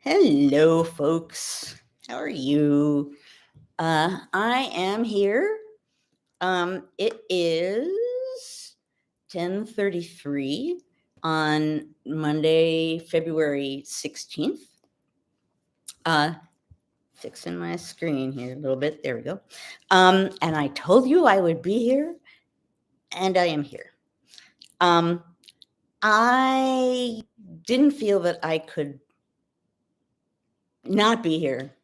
Hello, folks. How are you? I am here. It is 10:33 on Monday, February 16th. Fixing my screen here a little bit. There we go. And I told you I would be here, and I am here. I didn't feel that I could not be here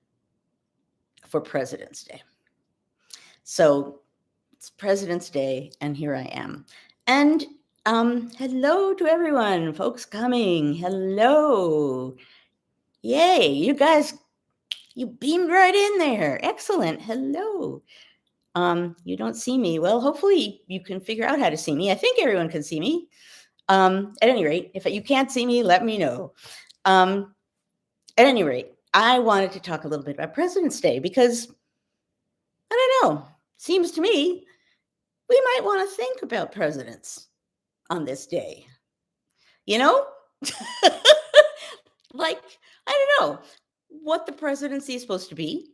for President's Day. So it's President's Day, and here I am. And hello to everyone, folks coming. Hello. Yay, you guys, you beamed right in there. Excellent. Hello. You don't see me. Well, hopefully you can figure out how to see me. I think everyone can see me. At any rate, if you can't see me, let me know. At any rate, I wanted to talk a little bit about President's Day because, I don't know, seems to me we might want to think about presidents on this day. You know? Like, I don't know what the presidency is supposed to be,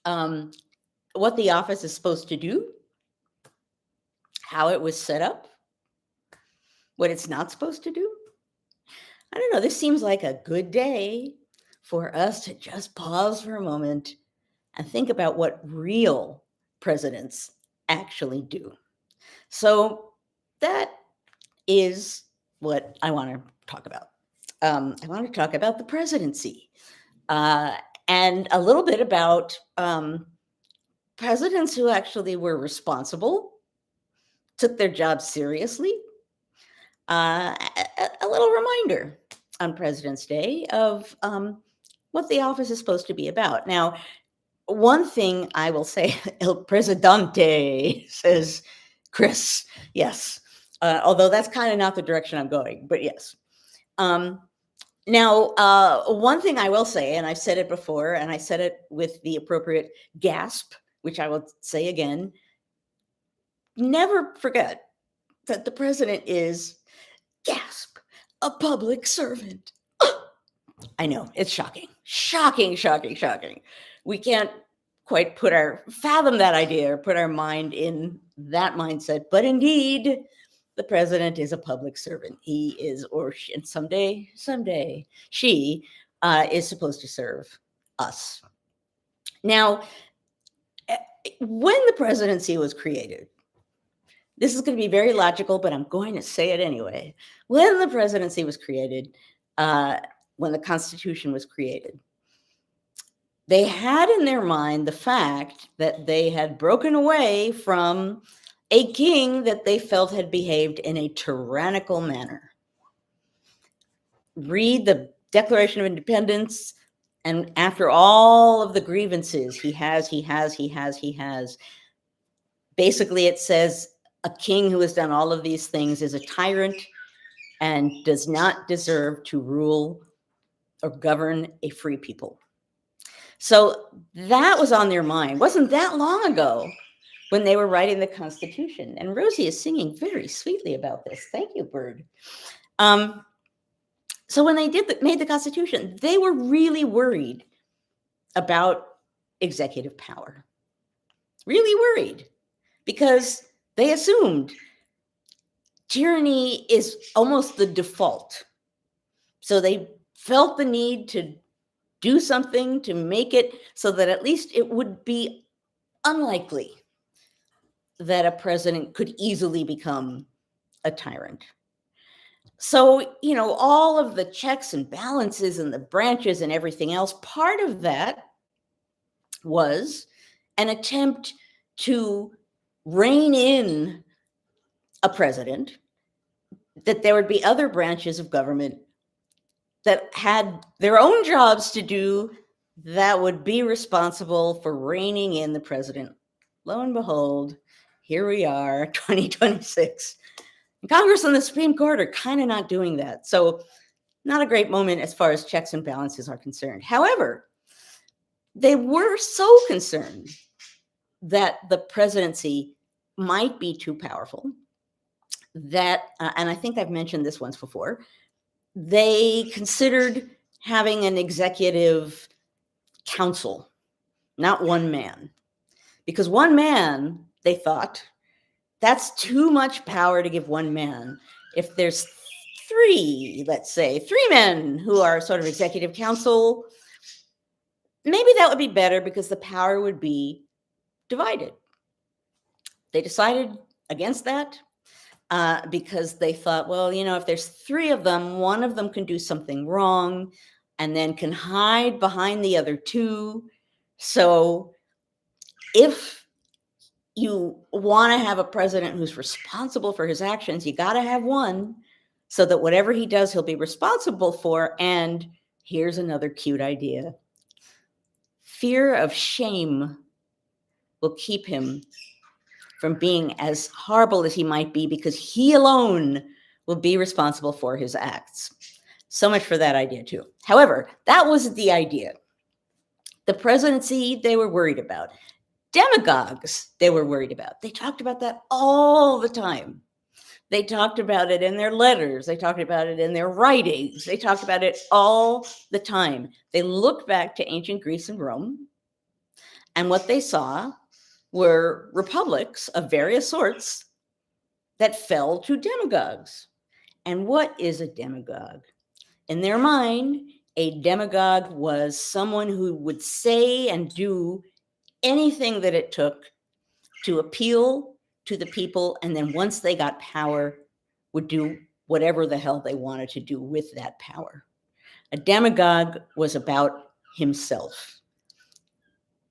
what the office is supposed to do, how it was set up, what it's not supposed to do. I don't know. This seems like a good day for us to just pause for a moment and think about what real presidents actually do. So that is what I want to talk about. I want to talk about the presidency and a little bit about presidents who actually were responsible, took their job seriously. A little reminder on President's Day of what the office is supposed to be about. Now, one thing I will say, El Presidente, says Chris. Yes. Although that's kind of not the direction I'm going, but yes. Now, one thing I will say, and I've said it before, and I said it with the appropriate gasp, which I will say again, never forget that the president is, gasp, a public servant. I know, it's shocking. Shocking. We can't quite fathom that idea or put our mind in that mindset, but indeed, the president is a public servant. He is, and someday, she is supposed to serve us. Now, when the presidency was created, this is going to be very logical, but I'm going to say it anyway. When the presidency was created, when the Constitution was created, they had in their mind the fact that they had broken away from a king that they felt had behaved in a tyrannical manner. Read the Declaration of Independence, and after all of the grievances he has, basically it says a king who has done all of these things is a tyrant and does not deserve to rule or govern a free people. So that was on their mind. Wasn't that long ago when they were writing the Constitution. And Rosie is singing very sweetly about this. Thank you, Bird. So when they made the Constitution, they were really worried about executive power. Really worried, because they assumed tyranny is almost the default. So they felt the need to do something to make it so that at least it would be unlikely that a president could easily become a tyrant. So, all of the checks and balances and the branches and everything else, part of that was an attempt to rein in a president, that there would be other branches of government that had their own jobs to do that would be responsible for reining in the president. Lo and behold, here we are, 2026. Congress and the Supreme Court are kind of not doing that. So not a great moment as far as checks and balances are concerned. However, they were so concerned that the presidency might be too powerful that, and I think I've mentioned this once before, they considered having an executive council, not one man. Because one man, they thought, that's too much power to give one man. If there's three, let's say, three men who are sort of executive council, maybe that would be better because the power would be divided. They decided against that because they thought, well, if there's three of them, one of them can do something wrong and then can hide behind the other two. So if you want to have a president who's responsible for his actions, you got to have one so that whatever he does, he'll be responsible for. And here's another cute idea. Fear of shame will keep him from being as horrible as he might be because he alone will be responsible for his acts. So much for that idea too. However, that wasn't the idea. The presidency, they were worried about. Demagogues, they were worried about. They talked about that all the time. They talked about it in their letters. They talked about it in their writings. They talked about it all the time. They looked back to ancient Greece and Rome, and what they saw were republics of various sorts that fell to demagogues. And what is a demagogue? In their mind, a demagogue was someone who would say and do anything that it took to appeal to the people, and then once they got power, would do whatever the hell they wanted to do with that power. A demagogue was about himself.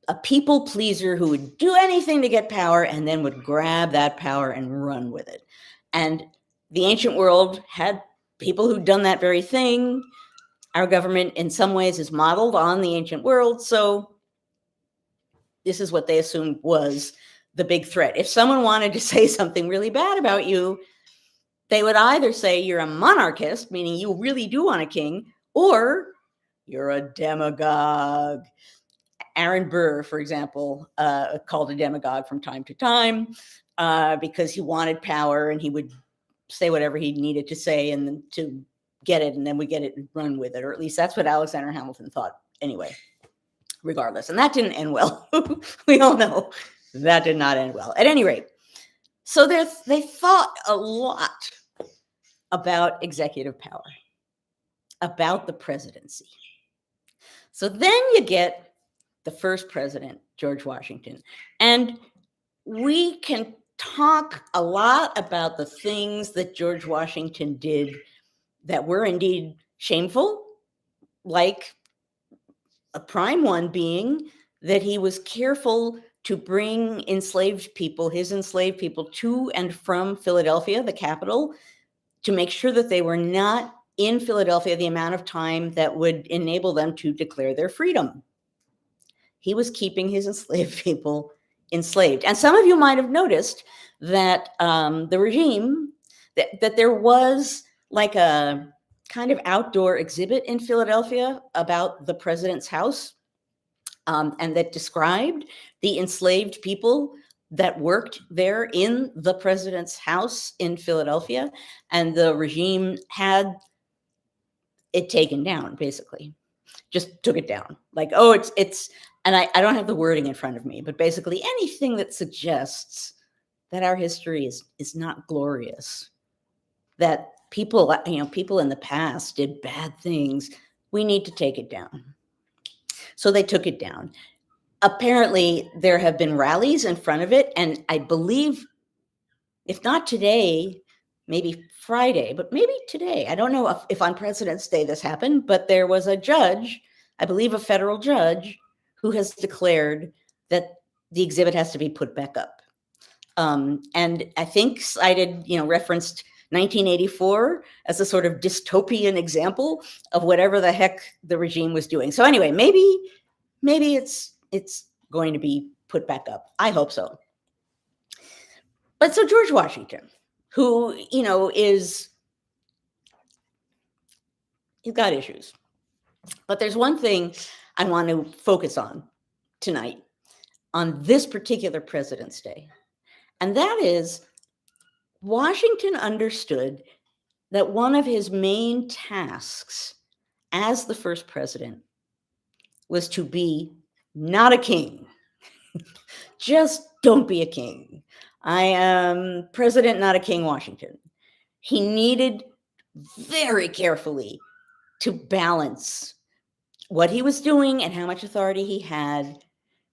A people pleaser who would do anything to get power and then would grab that power and run with it. And the ancient world had people who'd done that very thing. Our government, in some ways, is modeled on the ancient world. So this is what they assumed was the big threat. If someone wanted to say something really bad about you, they would either say you're a monarchist, meaning you really do want a king, or you're a demagogue. Aaron Burr, for example, called a demagogue from time to time because he wanted power and he would say whatever he needed to say and then to get it, and then we get it and run with it. Or at least that's what Alexander Hamilton thought anyway, regardless. And that didn't end well. We all know that did not end well. At any rate, so they thought a lot about executive power, about the presidency. So then you get the first president, George Washington. And we can talk a lot about the things that George Washington did that were indeed shameful, like a prime one being that he was careful to bring enslaved people, his enslaved people, to and from Philadelphia, the capital, to make sure that they were not in Philadelphia the amount of time that would enable them to declare their freedom. He was keeping his enslaved people enslaved. And some of you might have noticed that the regime, that there was like a kind of outdoor exhibit in Philadelphia about the president's house, and that described the enslaved people that worked there in the president's house in Philadelphia. And the regime had it taken down, basically. Just took it down. Like, oh, it's and I don't have the wording in front of me, but basically anything that suggests that our history is not glorious, that people in the past did bad things, we need to take it down. So they took it down. Apparently, there have been rallies in front of it, and I believe, if not today, maybe Friday, but maybe today. I don't know if on President's Day this happened, but there was a judge, I believe a federal judge, who has declared that the exhibit has to be put back up. And I think cited, referenced 1984 as a sort of dystopian example of whatever the heck the regime was doing. So anyway, maybe it's going to be put back up. I hope so. But so George Washington, who, he's got issues. But there's one thing I want to focus on tonight on this particular President's Day. And that is Washington understood that one of his main tasks as the first president was to be not a king. Just don't be a king. I am president, not a king, Washington. He needed very carefully to balance what he was doing and how much authority he had,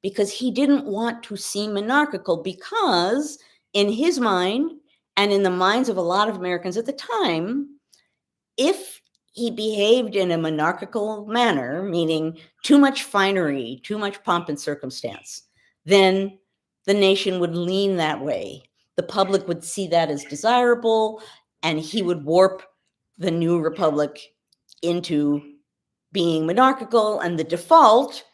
because he didn't want to seem monarchical, because in his mind and in the minds of a lot of Americans at the time, if he behaved in a monarchical manner, meaning too much finery, too much pomp and circumstance, then the nation would lean that way. The public would see that as desirable, and he would warp the new republic into being monarchical, and the default,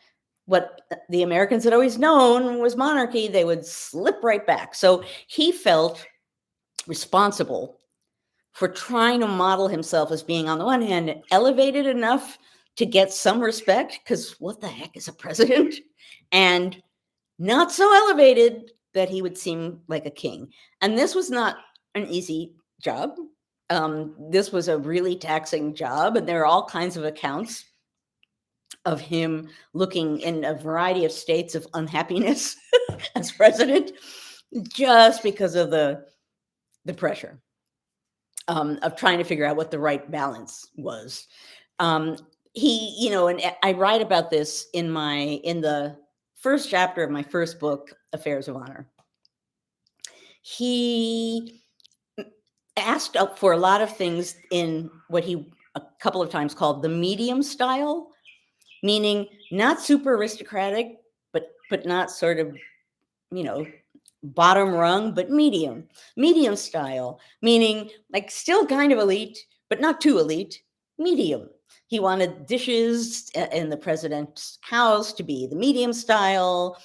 what the Americans had always known was monarchy, they would slip right back. So he felt responsible for trying to model himself as being, on the one hand, elevated enough to get some respect, because what the heck is a president? And not so elevated that he would seem like a king. And this was not an easy job. This was a really taxing job, and there are all kinds of accounts of him looking in a variety of states of unhappiness as president, just because of the pressure of trying to figure out what the right balance was. He, you know, and I write about this in the first chapter of my first book, Affairs of Honor. He asked up for a lot of things in what he a couple of times called the medium style, meaning not super aristocratic, but not sort of, you know, bottom rung, but medium style, meaning like still kind of elite, but not too elite, medium. He wanted dishes in the president's house to be the medium style.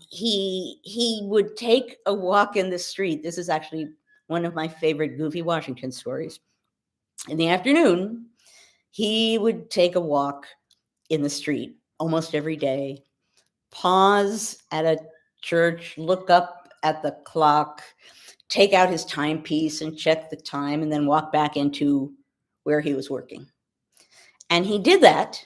He would take a walk in the street. This is actually one of my favorite Goofy Washington stories. In the afternoon, he would take a walk in the street almost every day, pause at a church, look up at the clock, take out his timepiece and check the time, and then walk back into where he was working. And he did that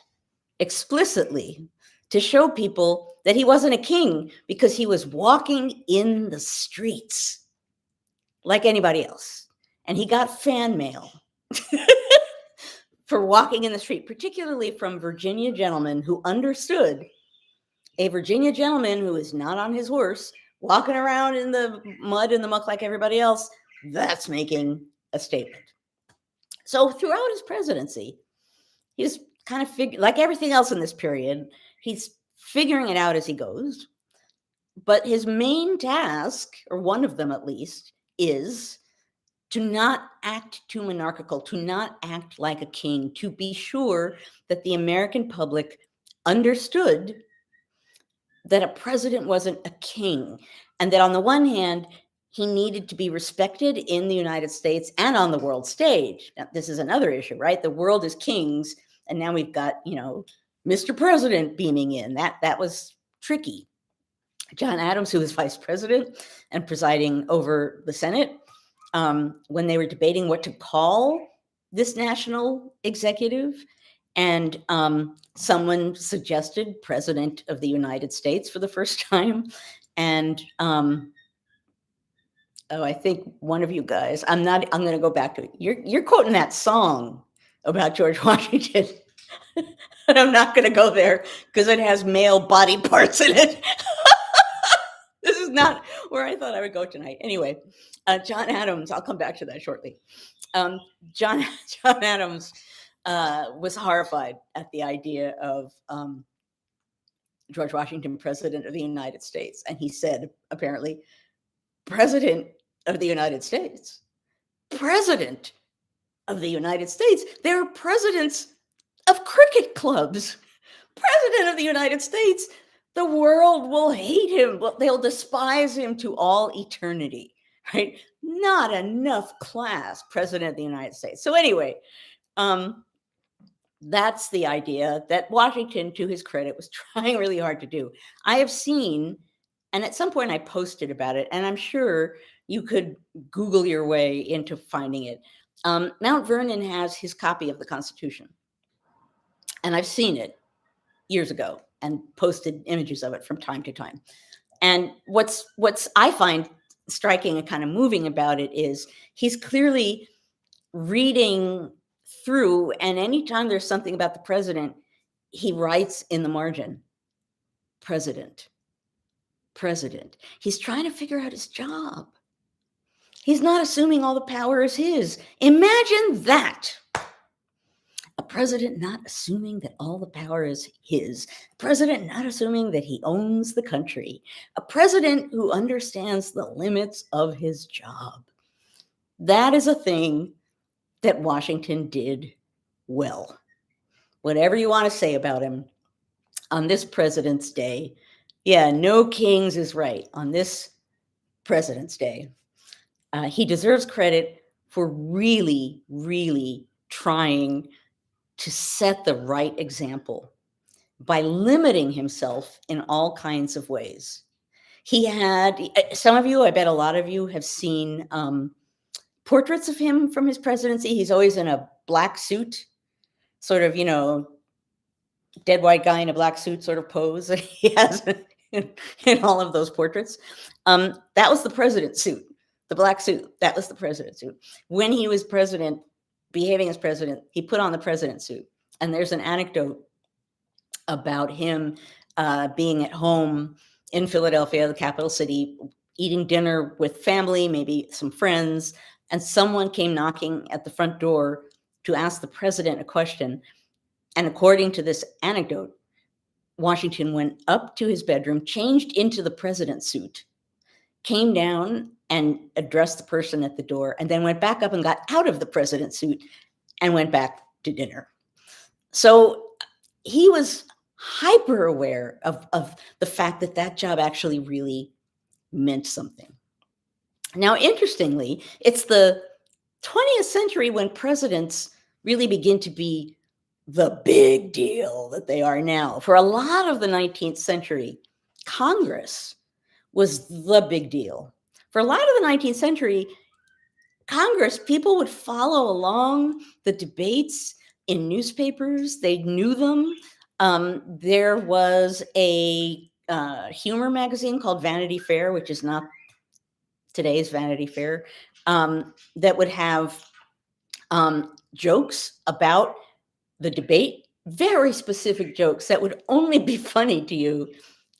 explicitly to show people that he wasn't a king, because he was walking in the streets like anybody else. And he got fan mail for walking in the street, particularly from Virginia gentlemen who understood a Virginia gentleman who is not on his horse, walking around in the mud and the muck like everybody else, that's making a statement. So throughout his presidency, he's kind of like everything else in this period, he's figuring it out as he goes. But his main task, or one of them at least, is to not act too monarchical, to not act like a king, to be sure that the American public understood that a president wasn't a king, and that on the one hand, he needed to be respected in the United States and on the world stage. Now, this is another issue, right? The world is kings, and now we've got, you know, Mr. President beaming in. That was tricky. John Adams, who was vice president and presiding over the Senate, when they were debating what to call this national executive, and someone suggested President of the United States for the first time. And I think one of you guys, I'm going to go back to it. You're quoting that song about George Washington. And I'm not going to go there because it has male body parts in it. This is not where I thought I would go tonight. Anyway, John Adams, I'll come back to that shortly. John Adams was horrified at the idea of George Washington, President of the United States. And he said, apparently, President of the United States. President of the United States. There are presidents of cricket clubs. President of the United States. The world will hate him. They'll despise him to all eternity, right? Not enough class, President of the United States. So anyway, that's the idea that Washington, to his credit, was trying really hard to do. I have seen, and at some point I posted about it, and I'm sure you could Google your way into finding it. Mount Vernon has his copy of the Constitution. And I've seen it years ago and posted images of it from time to time. And what's I find striking and kind of moving about it is he's clearly reading through, and anytime there's something about the president, he writes in the margin, president, president. He's trying to figure out his job. He's not assuming all the power is his. Imagine that. A president not assuming that all the power is his. A president not assuming that he owns the country. A president who understands the limits of his job. That is a thing that Washington did well. Whatever you want to say about him, on this President's Day, yeah, no kings is right. On this President's Day, he deserves credit for really, really trying to set the right example by limiting himself in all kinds of ways. He had, some of you, I bet a lot of you have seen portraits of him from his presidency. He's always in a black suit, sort of, dead white guy in a black suit sort of pose that he has in all of those portraits. That was the president's suit, the black suit. That was the president's suit. When he was president, behaving as president, he put on the president's suit. And there's an anecdote about him being at home in Philadelphia, the capital city, eating dinner with family, maybe some friends, and someone came knocking at the front door to ask the president a question. And according to this anecdote, Washington went up to his bedroom, changed into the president's suit, came down and addressed the person at the door, and then went back up and got out of the president's suit and went back to dinner. So he was hyper aware of the fact that that job actually really meant something. Now, interestingly, it's the 20th century when presidents really begin to be the big deal that they are now. For a lot of the 19th century, Congress was the big deal. For a lot of the 19th century, Congress, people would follow along the debates in newspapers. They knew them. There was a humor magazine called Vanity Fair, which is not today's Vanity Fair, that would have jokes about the debate, very specific jokes that would only be funny to you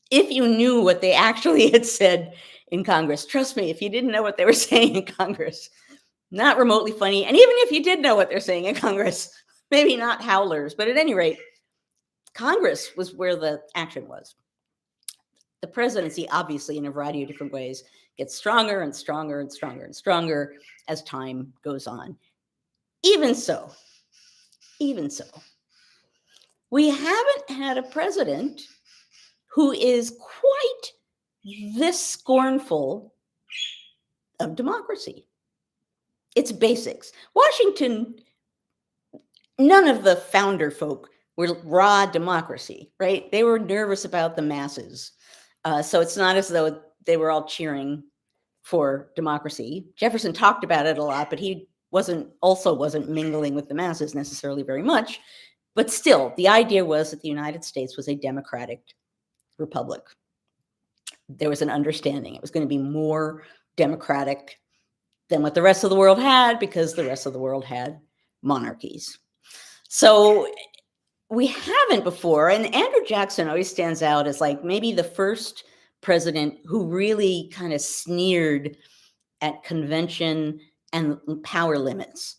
if you knew what they actually had said in Congress. Trust me, if you didn't know what they were saying in Congress, not remotely funny. And even if you did know what they're saying in Congress, maybe not howlers, but at any rate, Congress was where the action was. The presidency, obviously, in a variety of different ways, gets stronger and stronger and stronger and stronger as time goes on. Even so, we haven't had a president who is quite this scornful of democracy. Its basics. Washington, none of the founder folk were raw democracy, right? They were nervous about the masses. So it's not as though they were all cheering for democracy. Jefferson talked about it a lot, but he wasn't mingling with the masses necessarily very much. But still, the idea was that the United States was a democratic republic. There was an understanding it was going to be more democratic than what the rest of the world had, because the rest of the world had monarchies. So we haven't before, and Andrew Jackson always stands out as like maybe the first president who really kind of sneered at convention and power limits.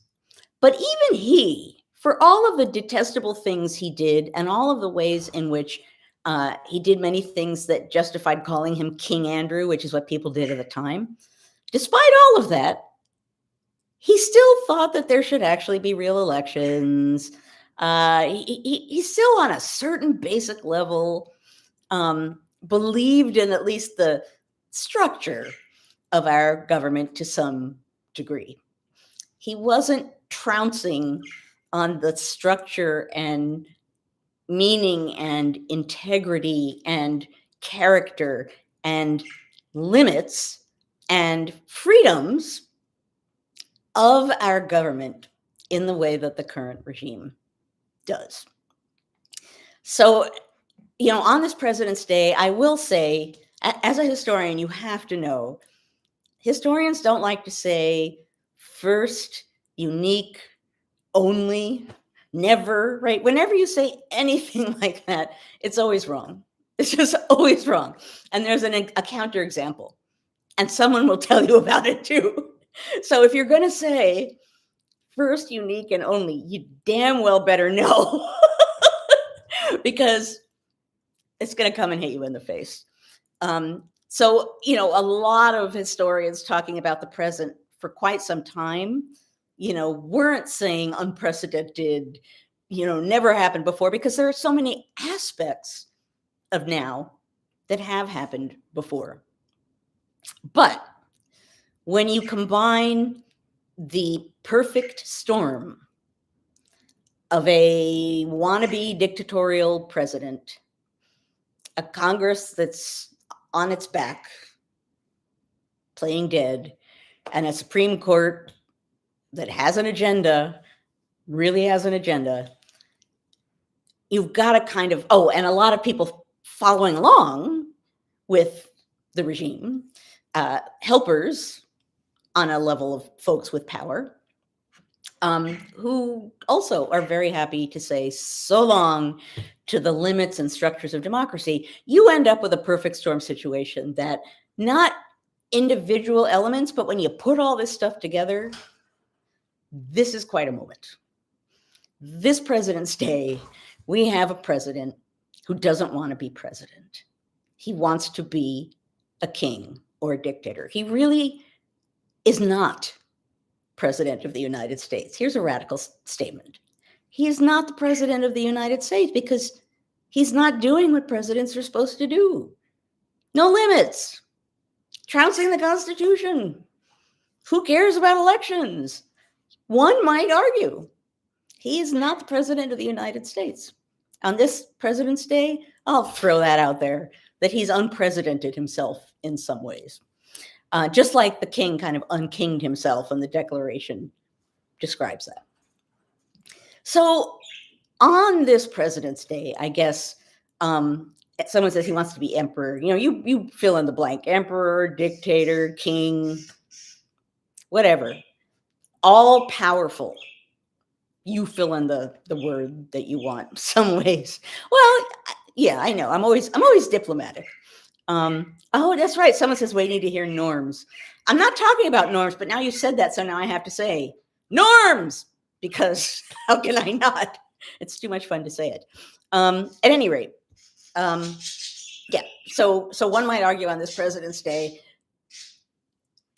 But even he, for all of the detestable things he did and all of the ways in which he did many things that justified calling him King Andrew, which is what people did at the time, despite all of that, he still thought that there should actually be real elections. He still, on a certain basic level, believed in at least the structure of our government to some degree. He wasn't trouncing on the structure and meaning and integrity and character and limits and freedoms of our government in the way that the current regime does. So, on this President's Day, I will say, as a historian, you have to know, historians don't like to say first, unique, only, never, right? Whenever you say anything like that, it's always wrong. It's just always wrong. And there's a counterexample, and someone will tell you about it too. So if you're going to say first, unique, and only, you damn well better know because it's going to come and hit you in the face. So, a lot of historians talking about the present for quite some time, weren't saying unprecedented, never happened before, because there are so many aspects of now that have happened before. But when you combine the perfect storm of a wannabe dictatorial president, a Congress that's on its back, playing dead, and a Supreme Court that has an agenda, really has an agenda, you've got to kind of, and a lot of people following along with the regime, helpers on a level of folks with power, who also are very happy to say so long to the limits and structures of democracy. You end up with a perfect storm situation that not individual elements, but when you put all this stuff together, this is quite a moment. This President's Day, we have a president who doesn't want to be president. He wants to be a king or a dictator. He really is not president of the United States. Here's a radical statement. He is not the president of the United States because he's not doing what presidents are supposed to do. No limits. Trouncing the Constitution. Who cares about elections? One might argue he is not the president of the United States. On this President's Day, I'll throw that out there, that he's unprecedented himself in some ways. Just like the king kind of unkinged himself, and the Declaration describes that. So on this President's Day, I guess, someone says he wants to be emperor. You fill in the blank. Emperor, dictator, king, whatever. All powerful. You fill in the word that you want. Some ways. Well, yeah, I know. I'm always diplomatic. That's right. Someone says waiting to hear norms. I'm not talking about norms, but now you said that, so now I have to say norms, because how can I not? It's too much fun to say it. At any rate, yeah. So one might argue on this President's Day,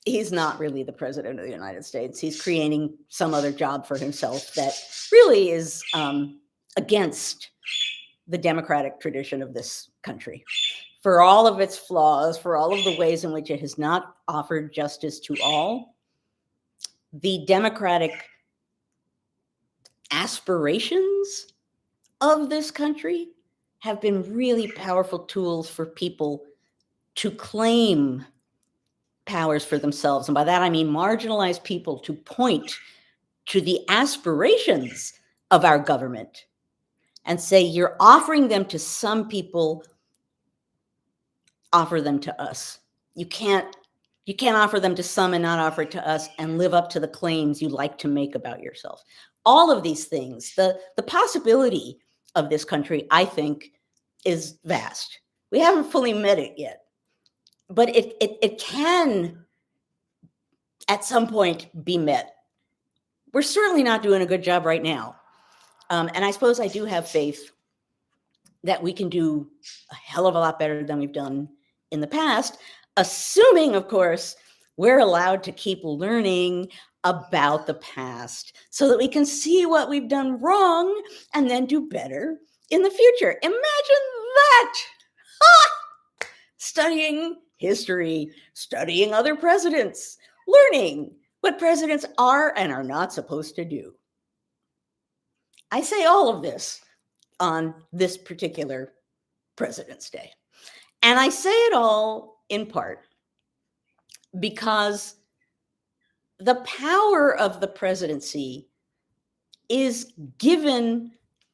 he's not really the president of the United States. He's creating some other job for himself that really is against the democratic tradition of this country. For all of its flaws, for all of the ways in which it has not offered justice to all, the democratic aspirations of this country have been really powerful tools for people to claim powers for themselves. And by that, I mean marginalized people to point to the aspirations of our government and say, you're offering them to some people, offer them to us. You can't offer them to some and not offer it to us and live up to the claims you like to make about yourself. All of these things, the possibility of this country, I think, is vast. We haven't fully met it yet, but it can at some point be met. We're certainly not doing a good job right now. And I suppose I do have faith that we can do a hell of a lot better than we've done in the past, assuming, of course, we're allowed to keep learning about the past so that we can see what we've done wrong and then do better in the future. Imagine that! Studying history, studying other presidents, learning what presidents are and are not supposed to do. I say all of this on this particular President's Day. And I say it all in part because the power of the presidency is given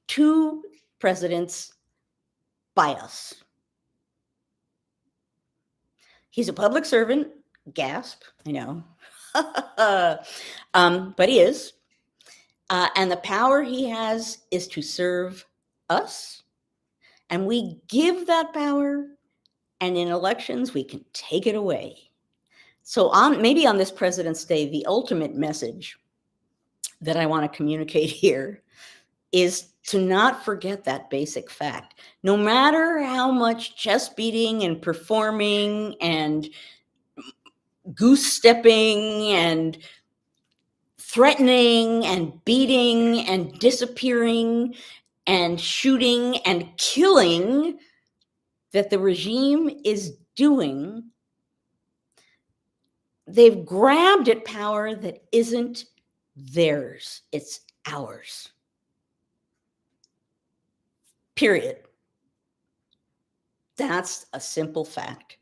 to presidents by us. He's a public servant, gasp, I know. But he is. And the power he has is to serve us. And we give that power, and in elections, we can take it away. So maybe on this President's Day, the ultimate message that I want to communicate here is to not forget that basic fact. No matter how much chest beating and performing and goose stepping and threatening and beating and disappearing and shooting and killing that the regime is doing, they've grabbed at power that isn't theirs, it's ours. Period. That's a simple fact.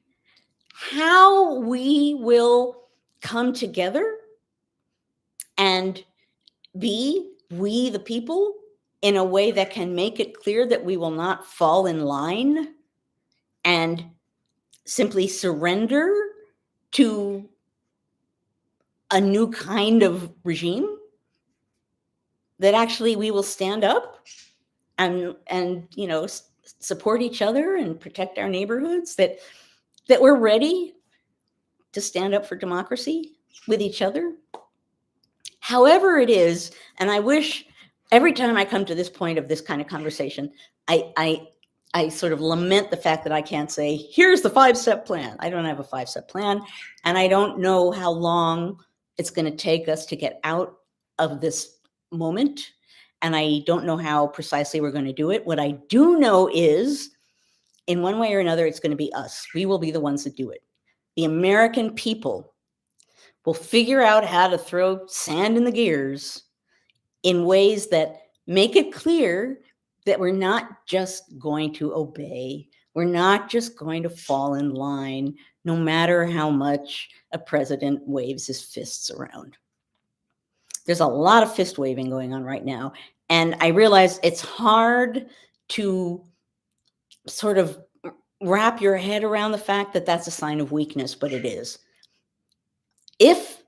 How we will come together and be we the people in a way that can make it clear that we will not fall in line and simply surrender to a new kind of regime, that actually we will stand up and support each other and protect our neighborhoods, that we're ready to stand up for democracy with each other. However it is, and I wish every time I come to this point of this kind of conversation, I sort of lament the fact that I can't say, here's the 5-step plan. I don't have a 5-step plan, and I don't know how long it's going to take us to get out of this moment, and I don't know how precisely we're going to do it. What I do know is, in one way or another, it's going to be us. We will be the ones that do it. The American people will figure out how to throw sand in the gears in ways that make it clear that we're not just going to obey. We're not just going to fall in line, no matter how much a president waves his fists around. There's a lot of fist waving going on right now. And I realize it's hard to sort of wrap your head around the fact that that's a sign of weakness, but it is. If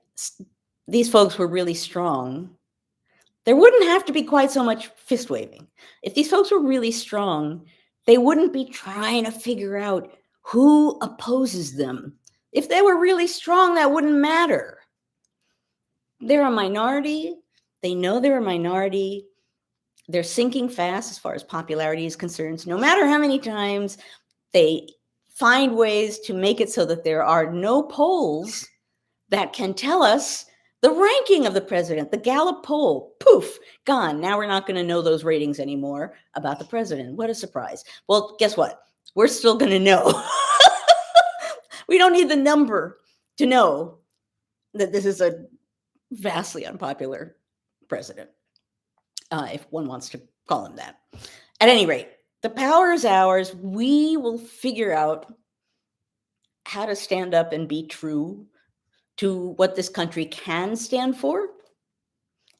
these folks were really strong, there wouldn't have to be quite so much fist waving. If these folks were really strong, they wouldn't be trying to figure out who opposes them. If they were really strong, that wouldn't matter. They're a minority. They know they're a minority. They're sinking fast as far as popularity is concerned. No matter how many times they find ways to make it so that there are no polls that can tell us the ranking of the president. The Gallup poll, poof, gone. Now we're not going to know those ratings anymore about the president. What a surprise. Well, guess what? We're still going to know. We don't need the number to know that this is a vastly unpopular president, if one wants to call him that. At any rate, the power is ours. We will figure out how to stand up and be true to what this country can stand for,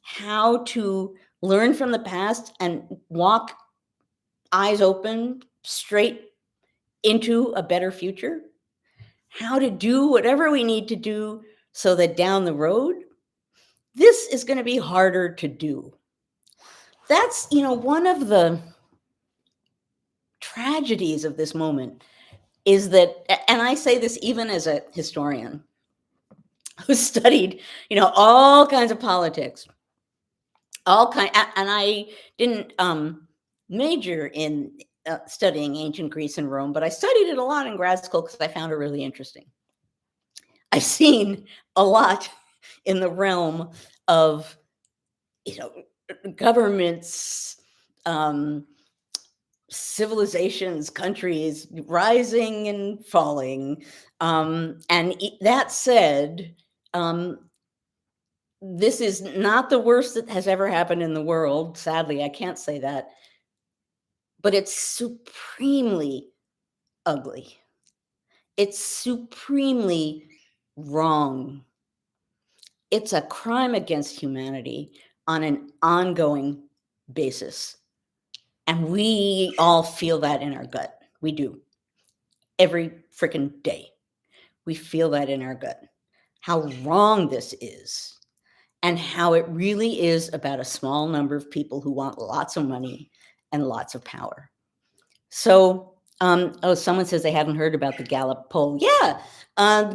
how to learn from the past and walk eyes open straight into a better future, how to do whatever we need to do so that down the road, this is going to be harder to do. That's, one of the tragedies of this moment is that, and I say this even as a historian who studied, all kinds of politics, and I didn't major in studying ancient Greece and Rome, but I studied it a lot in grad school because I found it really interesting. I've seen a lot in the realm of, governments, civilizations, countries rising and falling. And that said, this is not the worst that has ever happened in the world. Sadly, I can't say that. But it's supremely ugly. It's supremely wrong. It's a crime against humanity on an ongoing basis. And we all feel that in our gut. We do. Every freaking day. We feel that in our gut. How wrong this is, and how it really is about a small number of people who want lots of money and lots of power. So, oh, someone says they haven't heard about the Gallup poll. Yeah,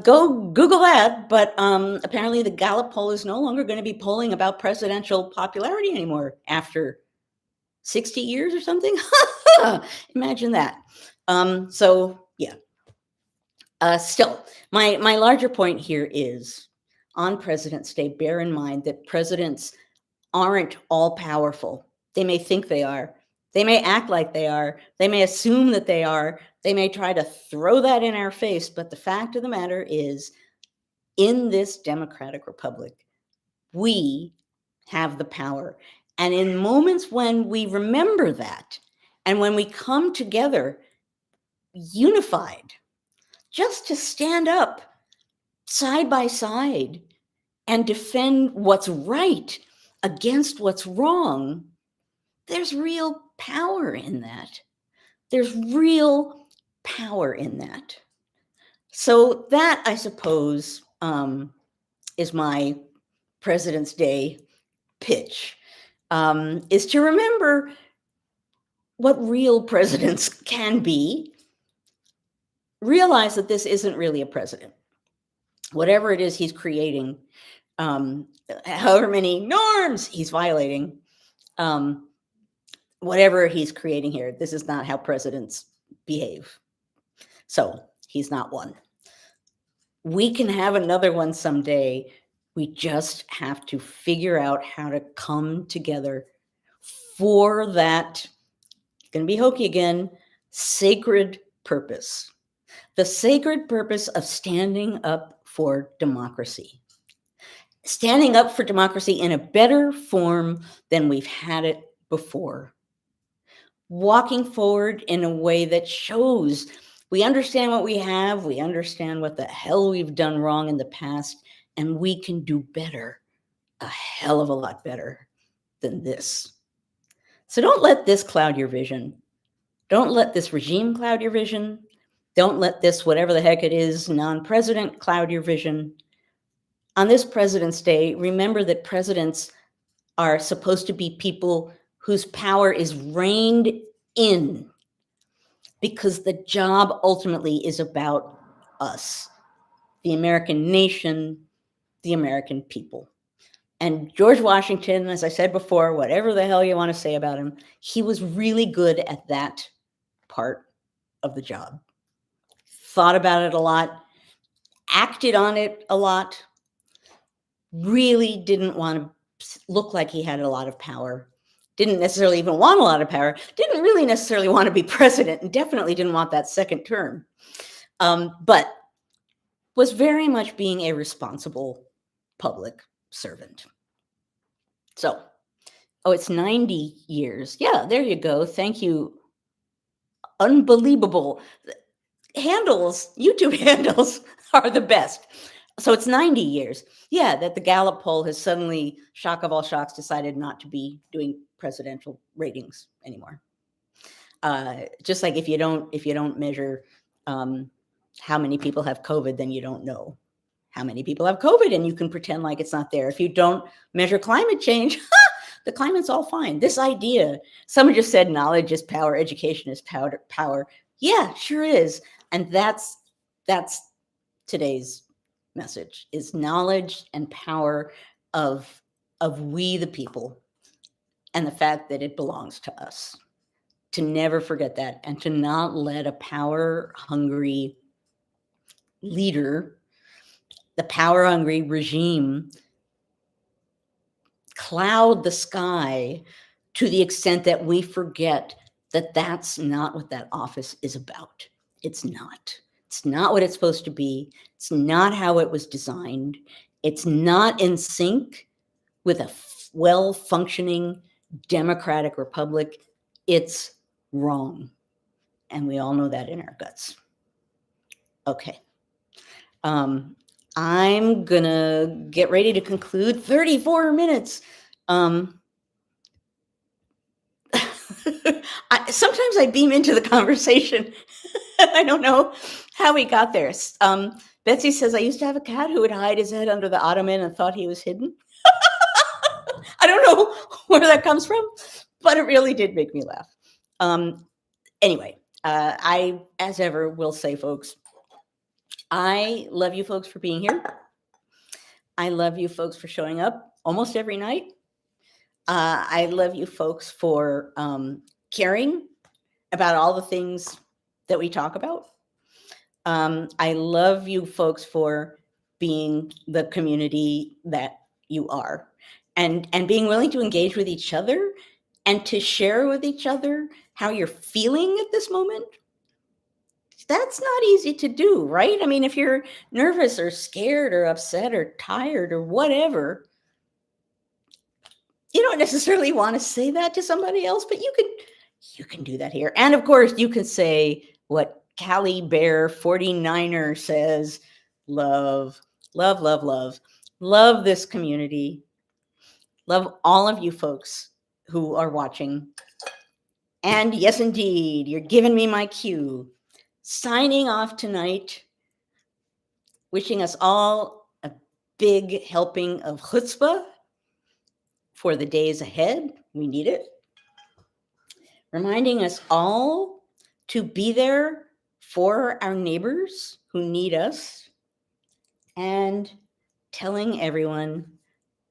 go Google that. But apparently, the Gallup poll is no longer going to be polling about presidential popularity anymore after 60 years or something. Imagine that. So, yeah. Still, my larger point here is on President's Day, bear in mind that presidents aren't all powerful. They may think they are. They may act like they are. They may assume that they are. They may try to throw that in our face. But the fact of the matter is, in this democratic republic, we have the power. And in moments when we remember that, and when we come together unified, just to stand up side by side and defend what's right against what's wrong, there's real power in that. There's real power in that. So that, I suppose, is my President's Day pitch, is to remember what real presidents can be, realize that this isn't really a president. Whatever it is he's creating, however many norms he's violating, whatever he's creating here, this is not how presidents behave. So he's not one. We can have another one someday. We just have to figure out how to come together for that, going to be hokey again, sacred purpose. The sacred purpose of standing up for democracy. Standing up for democracy in a better form than we've had it before. Walking forward in a way that shows we understand what we have, we understand what the hell we've done wrong in the past, and we can do better, a hell of a lot better than this. So don't let this cloud your vision. Don't let this regime cloud your vision. Don't let this, whatever the heck it is, non-president cloud your vision. On this President's Day, remember that presidents are supposed to be people whose power is reined in, because the job ultimately is about us, the American nation, the American people. And George Washington, as I said before, whatever the hell you want to say about him, he was really good at that part of the job. Thought about it a lot, acted on it a lot, really didn't want to look like he had a lot of power, didn't necessarily even want a lot of power, didn't really necessarily want to be president, and definitely didn't want that second term, but was very much being a responsible public servant. So, oh, it's 90 years. Yeah, there you go. Thank you. Unbelievable. Handles, YouTube handles are the best. So it's 90 years. Yeah, that the Gallup poll has suddenly, shock of all shocks, decided not to be doing presidential ratings anymore. Just like if you don't measure how many people have COVID, then you don't know how many people have COVID, and you can pretend like it's not there. If you don't measure climate change, the climate's all fine. This idea, someone just said knowledge is power, education is power. Yeah, sure is. And that's today's message, is knowledge and power of we the people, and the fact that it belongs to us. To never forget that, and to not let a power-hungry leader, the power-hungry regime, cloud the sky to the extent that we forget that that's not what that office is about. It's not. It's not what it's supposed to be. It's not how it was designed. It's not in sync with a well-functioning democratic republic. It's wrong. And we all know that in our guts. Okay. I'm gonna get ready to conclude. 34 minutes. Sometimes I beam into the conversation. I don't know how we got there. Betsy says, I used to have a cat who would hide his head under the ottoman and thought he was hidden. I don't know where that comes from, but it really did make me laugh. Anyway, I, as ever, will say, folks, I love you folks for being here. I love you folks for showing up almost every night. I love you folks for caring about all the things that we talk about. I love you folks for being the community that you are, and being willing to engage with each other and to share with each other how you're feeling at this moment. That's not easy to do, right? I mean, if you're nervous or scared or upset or tired or whatever, you don't necessarily want to say that to somebody else, but you can do that here. And of course, you can say what Callie Bear 49er says, love, love, love, love, love this community. Love all of you folks who are watching. And yes, indeed, you're giving me my cue. Signing off tonight, wishing us all a big helping of chutzpah for the days ahead. We need it. Reminding us all to be there for our neighbors who need us, and telling everyone,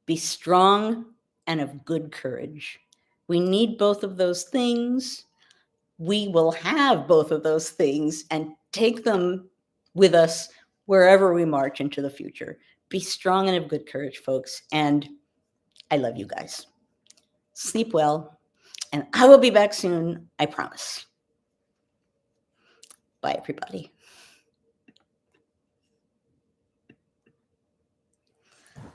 be strong and of good courage. We need both of those things. We will have both of those things and take them with us wherever we march into the future. Be strong and of good courage, folks. And I love you guys. Sleep well. And I will be back soon, I promise. Bye, everybody.